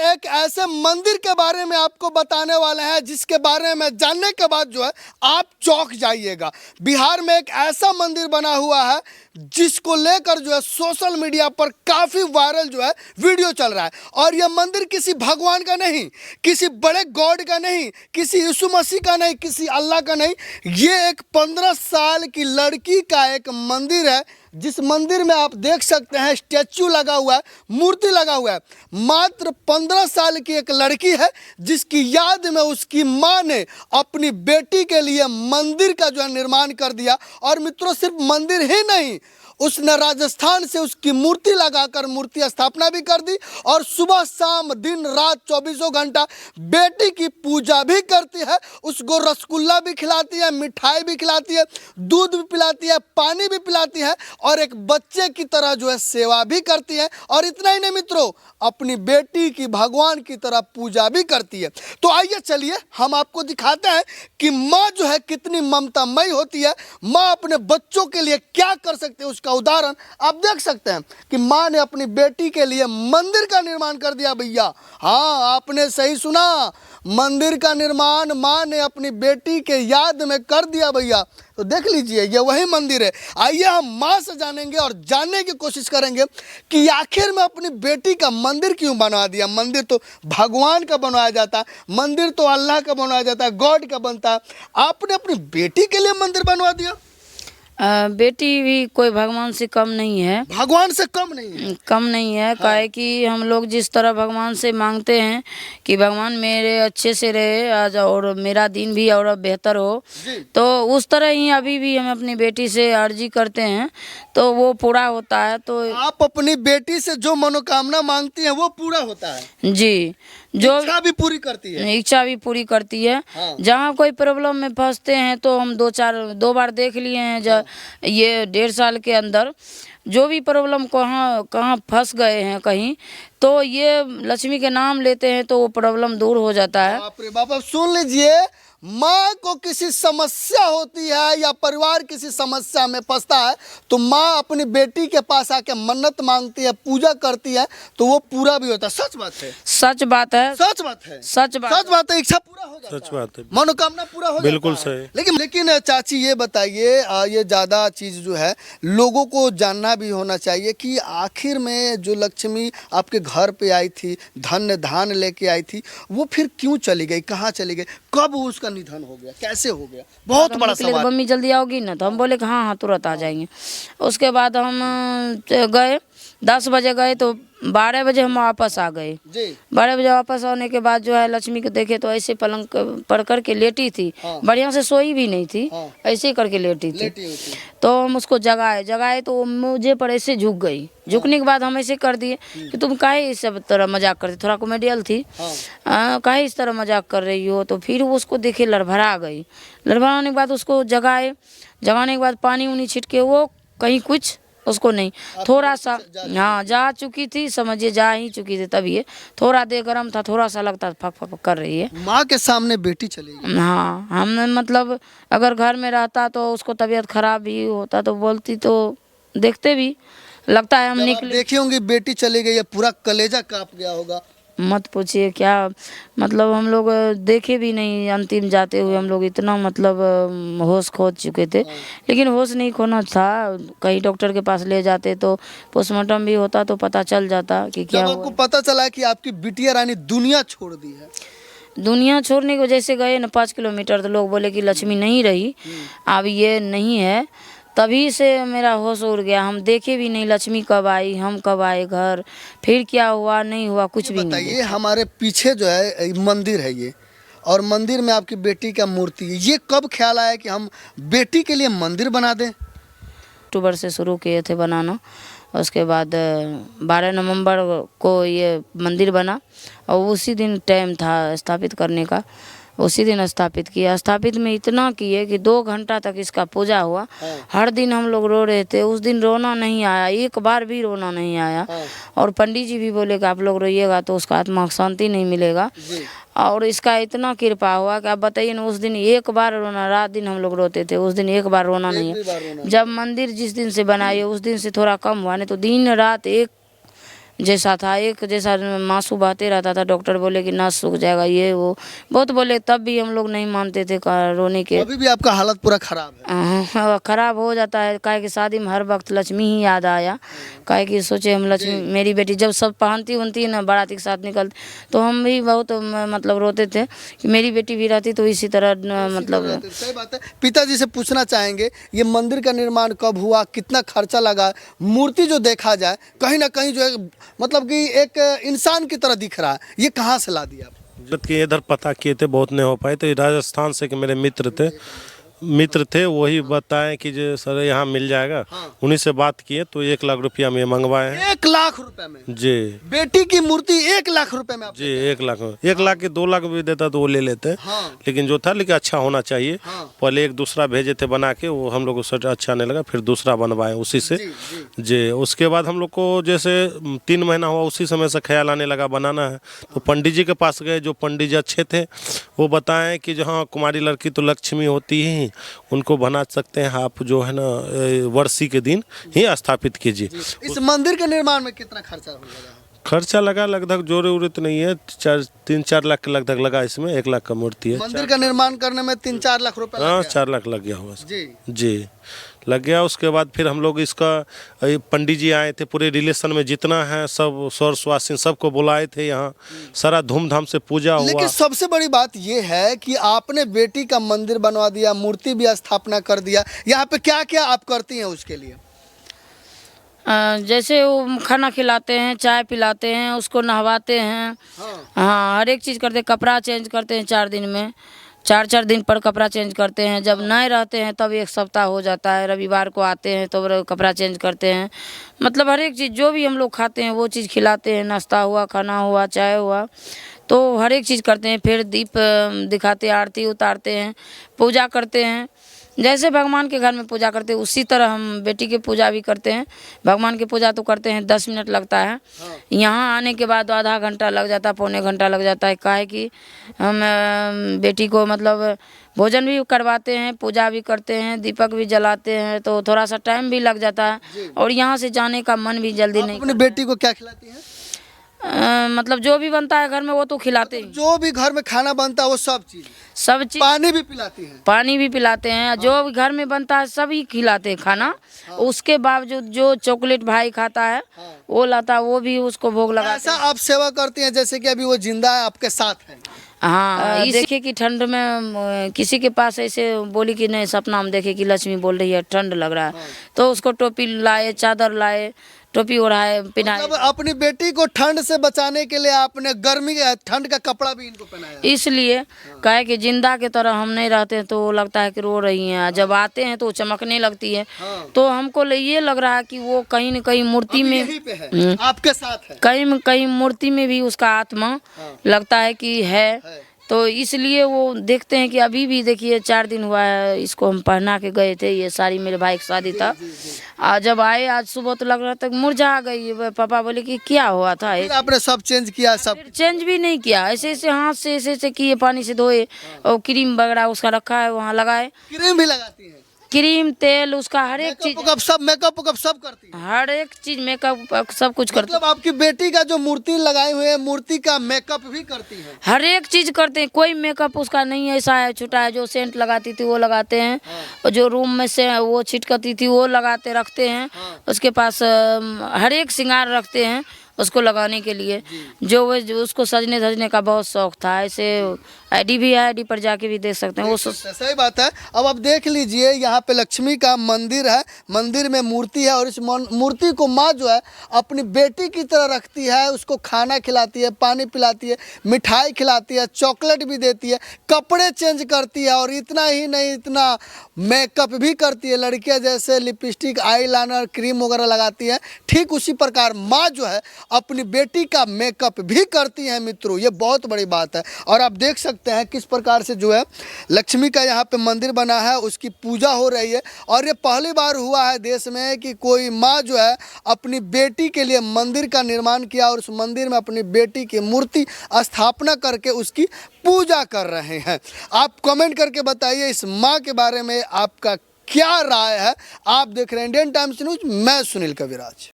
एक ऐसे मंदिर के बारे में आपको बताने वाले हैं जिसके बारे में जानने के बाद जो है आप चौंक जाइएगा। बिहार में एक ऐसा मंदिर बना हुआ है जिसको लेकर जो है सोशल मीडिया पर काफ़ी वायरल जो है वीडियो चल रहा है। और यह मंदिर किसी भगवान का नहीं, किसी बड़े गॉड का नहीं, किसी यीशु मसीह का नहीं, किसी अल्लाह का नहीं, ये एक 15 साल की लड़की का एक मंदिर है। जिस मंदिर में आप देख सकते हैं स्टैचू लगा हुआ है, मूर्ति लगा हुआ है। मात्र 15 साल की एक लड़की है जिसकी याद में उसकी माँ ने अपनी बेटी के लिए मंदिर का जो है निर्माण कर दिया। और मित्रों, सिर्फ मंदिर ही नहीं, उसने राजस्थान से उसकी मूर्ति लगाकर मूर्ति स्थापना भी कर दी और सुबह शाम दिन रात 24 घंटा बेटी की पूजा भी करती है। उसको रसगुल्ला भी खिलाती है, मिठाई भी खिलाती है, दूध भी पिलाती है, पानी भी पिलाती है और एक बच्चे की तरह जो है सेवा भी करती है। और इतना ही नहीं मित्रों, अपनी बेटी की भगवान की तरह पूजा भी करती है। तो आइए चलिए हम आपको दिखाते हैं कि माँ जो है कितनी ममतामयी होती है। माँ अपने बच्चों के लिए क्या कर सकती है, उसका उदाहरण आप देख सकते हैं कि माँ ने अपनी बेटी के लिए मंदिर का निर्माण कर दिया। भैया, हाँ, आपने सही सुना, मंदिर का निर्माण माँ ने अपनी बेटी के याद में कर दिया। भैया, तो देख लीजिए, ये वही मंदिर है। आइए हम माँ से जानेंगे और जानने की कोशिश करेंगे कि आखिर में अपनी बेटी का मंदिर क्यों बनवा दिया। मंदिर तो भगवान का बनवाया जाता है, मंदिर तो अल्लाह का बनवाया जाता है, गॉड का बनता है। आपने अपनी बेटी के लिए मंदिर बनवा दिया। बेटी भी कोई भगवान से कम नहीं है, भगवान से कम नहीं है, कम नहीं है। काहे कि हम लोग जिस तरह भगवान से मांगते हैं कि भगवान मेरे अच्छे से रहे आज और मेरा दिन भी और बेहतर हो, तो उस तरह ही अभी भी हम अपनी बेटी से अर्जी करते हैं तो वो पूरा होता है। तो आप अपनी बेटी से जो मनोकामना मांगती हैं वो पूरा होता है जी, जो इच्छा भी पूरी करती है, इच्छा भी पूरी करती है। हाँ। जहाँ कोई प्रॉब्लम में फंसते हैं तो हम दो बार देख लिए हैं। ये 1.5 साल के अंदर जो भी प्रॉब्लम कहाँ फंस गए हैं कहीं, तो ये लक्ष्मी के नाम लेते हैं तो वो प्रॉब्लम दूर हो जाता है। बाप रे बाप। अब सुन लीजिए, माँ को किसी समस्या होती है या परिवार किसी समस्या में फंसता है तो माँ अपनी बेटी के पास आके मन्नत मांगती है, पूजा करती है तो वो पूरा भी होता है। सच बात है, सच बात है, सच बात है, सच बात है। इच्छा पूरा हो जाता है, सच बात है, मनोकामना पूरा हो बिल्कुल जाता है। सही। लेकिन चाची ये बताइए, ये ज़्यादा चीज़ जो है लोगों को जानना भी होना चाहिए कि आखिर में जो लक्ष्मी आपके घर पे आई थी, धन्य धान लेके आई थी, वो फिर क्यों चली गई, कहाँ चली गई, कब उसका निधन हो गया, कैसे हो गया, बहुत बड़ा सवाल। मम्मी जल्दी आओगी ना, तो हम बोले कि हाँ हाँ तुरंत आ जाएंगे। उसके बाद हम गए, 10 बजे गए तो 12 बजे हम वापस आ गए। 12 बजे वापस आने के बाद जो है लक्ष्मी को देखे तो ऐसे पलंग पर करके लेटी थी। हाँ। बढ़िया से सोई भी नहीं थी। हाँ। ऐसे ही करके लेटी थी। तो हम उसको जगाए तो मुझे पर ऐसे झुक गई। झुकने के बाद हम ऐसे कर दिए कि तुम काहे इस तरह मजाक करती, थोड़ा कॉमेडियल थी। काहे इस तरह मजाक कर रही हो। तो फिर उसको देखे लड़भड़ा गई। लड़भड़ाने के बाद उसको जगाने के बाद पानी उनी छिटके, वो कहीं कुछ उसको नहीं, थोड़ा सा, हाँ, जा चुकी थी, समझिए जा ही चुकी थी। तभी ये थोड़ा देर गर्म था, थोड़ा सा लगता फक फक कर रही है। माँ के सामने बेटी चली गई। हाँ, हमने मतलब अगर घर में रहता तो उसको तबीयत खराब भी होता तो बोलती तो देखते भी, लगता है हम निकले। देखी होंगी बेटी चली गई है, पूरा कलेजा कांप गया होगा। मत पूछिए क्या, मतलब हम लोग देखे भी नहीं अंतिम जाते हुए। हम लोग इतना मतलब होश खो चुके थे, लेकिन होश नहीं खोना था। कहीं डॉक्टर के पास ले जाते तो पोस्टमार्टम भी होता तो पता चल जाता कि क्या जब आपको पता चला कि आपकी बिटिया रानी दुनिया छोड़ दी है। दुनिया छोड़ने को जैसे गए ना 5 किलोमीटर, तो लोग बोले कि लक्ष्मी नहीं रही, अब ये नहीं है। तभी से मेरा होश उड़ गया। हम देखे भी नहीं लक्ष्मी कब आई, हम कब आए घर, फिर क्या हुआ नहीं हुआ कुछ भी नहीं। बताइए, हमारे पीछे जो है मंदिर है ये, और मंदिर में आपकी बेटी का मूर्ति है। ये कब ख्याल आया कि हम बेटी के लिए मंदिर बना दें? अक्टूबर से शुरू किए थे बनाना। उसके बाद 12 नवंबर को ये मंदिर बना और उसी दिन टाइम था स्थापित करने का, उसी दिन स्थापित किया। स्थापित में इतना किए कि 2 घंटा तक इसका पूजा हुआ। हर दिन हम लोग रो रहे थे। उस दिन रोना नहीं आया, एक बार भी रोना नहीं आया। और पंडित जी भी बोले कि आप लोग रोइएगा तो उसका आत्मा को शांति नहीं मिलेगा। और इसका इतना कृपा हुआ कि आप बताइए ना, उस दिन एक बार रोना, रात दिन हम लोग रोते थे, उस दिन एक बार रोना नहीं है। जब मंदिर जिस दिन से बनाई उस दिन से थोड़ा कम हुआ, नहीं तो दिन रात एक जैसा था, एक जैसा मांसू बहते रहता था। डॉक्टर बोले कि नस सूख जाएगा, ये वो बहुत बोले, तब भी हम लोग नहीं मानते थे रोने के। अभी भी आपका हालत पूरा खराब है। खराब हो जाता है, काहे कि शादी में हर वक्त लक्ष्मी ही याद आया। काहे कि सोचे हम लक्ष्मी, मेरी बेटी जब सब पहनती उनती ना बाराती के साथ निकलती, तो हम भी बहुत मतलब रोते थे कि मेरी बेटी भी रहती तो इसी तरह मतलब। सही बात है। पिताजी से पूछना चाहेंगे, ये मंदिर का निर्माण कब हुआ, कितना खर्चा लगा? मूर्ति जो देखा जाए कहीं ना कहीं जो है मतलब कि एक इंसान की तरह दिख रहा है, ये कहाँ से ला दिया आप? के इधर पता किए थे, बहुत नहीं हो पाए, तो राजस्थान से कि मेरे मित्र थे वही बताएं कि जो सर यहाँ मिल जाएगा। उन्हीं से बात किए तो 1 लाख रुपया में मंगवाए हैं। 1 लाख रुपए में? जी। बेटी की मूर्ति 1 लाख रुपए में? जी 1 लाख, 1 लाख के 2 लाख भी देता तो वो ले लेते। लेकिन जो था, लेकिन अच्छा होना चाहिए। पहले एक दूसरा भेजे थे बना के, वो हम लोग को सच अच्छा नहीं लगा, फिर दूसरा बनवाए उसी से। जी। उसके बाद हम लोग को जैसे 3 महीना हुआ, उसी समय से ख्याल आने लगा बनाना है। तो पंडित जी के पास गए, जो पंडित जी अच्छे थे, वो बताएं कि जहाँ कुमारी लड़की तो लक्ष्मी होती ही, उनको बना सकते हैं आप, जो है ना वर्षी के दिन ही स्थापित कीजिए। इस मंदिर के निर्माण में कितना खर्चा लगा? खर्चा लगा लगभग, जोरे उड़े नहीं है, 3-4 लाख के लगभग लगा। इसमें 1 लाख का मूर्ति है। मंदिर का निर्माण करने में 3-4 लाख रुपए? हाँ 4 लाख लग गया होगा जी लग गया। उसके बाद फिर हम लोग इसका पंडित जी आए थे, पूरे रिलेशन में जितना है सब सौर स्वासिन सबको बुलाए थे यहाँ, सारा धूमधाम से पूजा हुआ। लेकिन सबसे बड़ी बात ये है कि आपने बेटी का मंदिर बनवा दिया, मूर्ति भी स्थापना कर दिया। यहाँ पे क्या क्या आप करती हैं उसके लिए? जैसे वो खाना खिलाते हैं, चाय पिलाते हैं, उसको नहवाते हैं। हाँ हर एक चीज़ करते हैं। कपड़ा चेंज करते हैं 4 दिन में, 4-4 दिन पर कपड़ा चेंज करते हैं। जब नहीं रहते हैं तब 1 सप्ताह हो जाता है, रविवार को आते हैं तो कपड़ा चेंज करते हैं। मतलब हर एक चीज़ जो भी हम लोग खाते हैं वो चीज़ खिलाते हैं। नाश्ता हुआ, खाना हुआ, चाय हुआ, तो हर एक चीज़ करते हैं। फिर दीप दिखाते हैं, आरती उतारते हैं, पूजा करते हैं। जैसे भगवान के घर में पूजा करते हैं उसी तरह हम बेटी की पूजा भी करते हैं। भगवान की पूजा तो करते हैं 10 मिनट लगता है। यहाँ आने के बाद आधा घंटा लग जाता है, पौने घंटा लग जाता है। काहे कि हम बेटी को मतलब भोजन भी करवाते हैं, पूजा भी करते हैं, दीपक भी जलाते हैं, तो थोड़ा सा टाइम भी लग जाता है। और यहाँ से जाने का मन भी जल्दी नहीं। अपनी बेटी को क्या खिलाती हैं? मतलब जो भी बनता है घर में वो तो खिलाते हैं। जो भी घर में खाना बनता है वो सब चीज? पानी भी पिलाती हैं? पानी भी पिलाते हैं। जो भी घर में बनता है सभी खिलाते हैं खाना। उसके बावजूद जो चॉकलेट भाई खाता है वो लाता है, वो भी उसको भोग लगाते ऐसा आप सेवा करती हैं जैसे कि अभी वो जिंदा है, आपके साथ है? हाँ देखे कि ठंड में किसी के पास ऐसे बोली कि नहीं, सपना में देखे कि लक्ष्मी बोल रही है, ठंड लग रहा है, तो उसको टोपी लाए, चादर लाए, टोपी ओढ़ाए, पिनाए। मतलब अपनी बेटी को ठंड से बचाने के लिए आपने गर्मी ठंड का कपड़ा भी इनको पहनाया? इसलिए कहे कि जिंदा के तरह हम नहीं रहते तो वो लगता है कि रो रही हैं। जब आते हैं तो वो चमकने लगती है। तो हमको ये लग रहा है कि वो कहीं न कहीं मूर्ति में यहीं पे है, आपके साथ है। कहीं न कहीं मूर्ति में भी उसका आत्मा लगता है कि है। तो इसलिए वो देखते हैं कि अभी भी देखिए 4 दिन हुआ है इसको हम पहना के गए थे। ये साड़ी मेरे भाई की शादी था। आज जब आए आज सुबह तो लग रहा था मुरझा गई। पापा बोले कि क्या हुआ था? आपने सब चेंज किया? सब चेंज भी नहीं किया, ऐसे ऐसे हाथ से ऐसे किए, पानी से धोए और क्रीम वगैरह उसका रखा है वहाँ लगाए। क्रीम भी लगाती हैं? क्रीम तेल उसका हर एक चीज, सब मेकअप सब करती है? हर एक चीज मेकअप सब कुछ करती। मतलब आपकी बेटी का जो मूर्ति लगाई हुई है, मूर्ति का मेकअप भी करती है? हर एक चीज करते हैं। कोई मेकअप उसका नहीं ऐसा है छूटा है। जो सेंट लगाती थी वो लगाते हैं, और जो रूम में से वो छिटकती थी वो लगाते रखते हैं। उसके पास हर एक श्रृंगार रखते हैं उसको लगाने के लिए। जो उसको सजने धजने का बहुत शौक था। ऐसे आईडी भी है, आईडी पर जाके भी देख सकते हैं वो। सही बात है। अब आप देख लीजिए यहाँ पे लक्ष्मी का मंदिर है, मंदिर में मूर्ति है, और इस मूर्ति को माँ जो है अपनी बेटी की तरह रखती है। उसको खाना खिलाती है, पानी पिलाती है, मिठाई खिलाती है, चॉकलेट भी देती है, कपड़े चेंज करती है, और इतना ही नहीं इतना मेकअप भी करती है। लड़कियाँ जैसे लिपस्टिक, आईलाइनर, क्रीम वगैरह लगाती है, ठीक उसी प्रकार माँ जो है अपनी बेटी का मेकअप भी करती हैं मित्रों। ये बहुत बड़ी बात है। और आप देख सकते हैं किस प्रकार से जो है लक्ष्मी का यहाँ पे मंदिर बना है, उसकी पूजा हो रही है। और ये पहली बार हुआ है देश में कि कोई माँ जो है अपनी बेटी के लिए मंदिर का निर्माण किया, और उस मंदिर में अपनी बेटी की मूर्ति स्थापना करके उसकी पूजा कर रहे हैं। आप कमेंट करके बताइए इस माँ के बारे में आपका क्या राय है। आप देख रहे हैं इंडियन टाइम्स न्यूज, मैं सुनील कविराज।